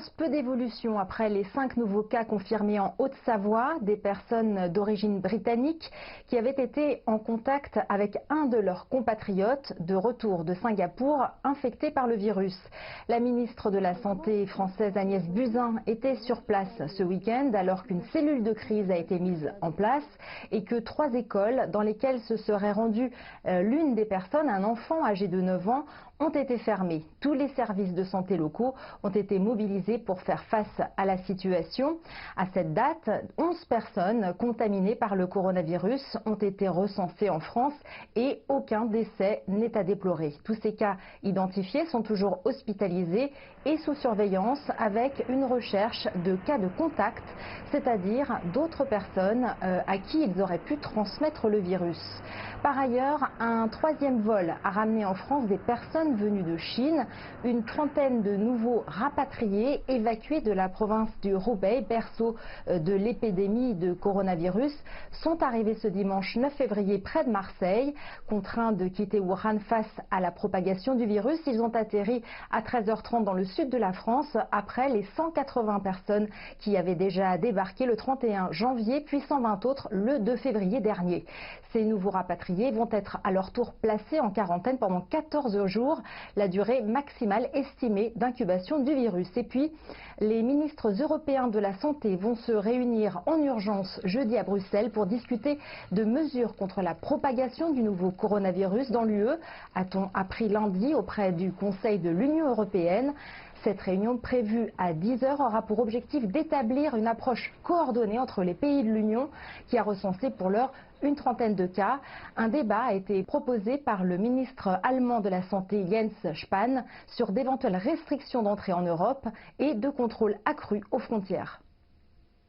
France, peu d'évolution après les 5 nouveaux cas confirmés en Haute-Savoie, des personnes d'origine britannique qui avaient été en contact avec un de leurs compatriotes de retour de Singapour infectés par le virus. La ministre de la Santé française Agnès Buzyn était sur place ce week-end alors qu'une cellule de crise a été mise en place et que 3 écoles dans lesquelles se serait rendue l'une des personnes, un enfant âgé de 9 ans, ont été fermées. Tous les services de santé locaux ont été mobilisés pour faire face à la situation. À cette date, 11 personnes contaminées par le coronavirus ont été recensées en France et aucun décès n'est à déplorer. Tous ces cas identifiés sont toujours hospitalisés et sous surveillance avec une recherche de cas de contact, c'est-à-dire d'autres personnes à qui ils auraient pu transmettre le virus. Par ailleurs, un 3e vol a ramené en France des personnes venues de Chine. Une trentaine de nouveaux rapatriés évacués de la province du Hubei, berceau de l'épidémie de coronavirus, sont arrivés ce dimanche 9 février près de Marseille. Contraints de quitter Wuhan face à la propagation du virus, ils ont atterri à 13h30 dans le sud de la France après les 180 personnes qui avaient déjà débarqué le 31 janvier, puis 120 autres le 2 février dernier. Ces nouveaux rapatriés vont être à leur tour placés en quarantaine pendant 14 jours, la durée maximale estimée d'incubation du virus. Et puis, les ministres européens de la Santé vont se réunir en urgence jeudi à Bruxelles pour discuter de mesures contre la propagation du nouveau coronavirus dans l'UE, a-t-on appris lundi auprès du Conseil de l'Union européenne. Cette réunion prévue à 10h aura pour objectif d'établir une approche coordonnée entre les pays de l'Union qui a recensé pour l'heure une trentaine de cas. Un débat a été proposé par le ministre allemand de la Santé Jens Spahn sur d'éventuelles restrictions d'entrée en Europe et de contrôle accru aux frontières.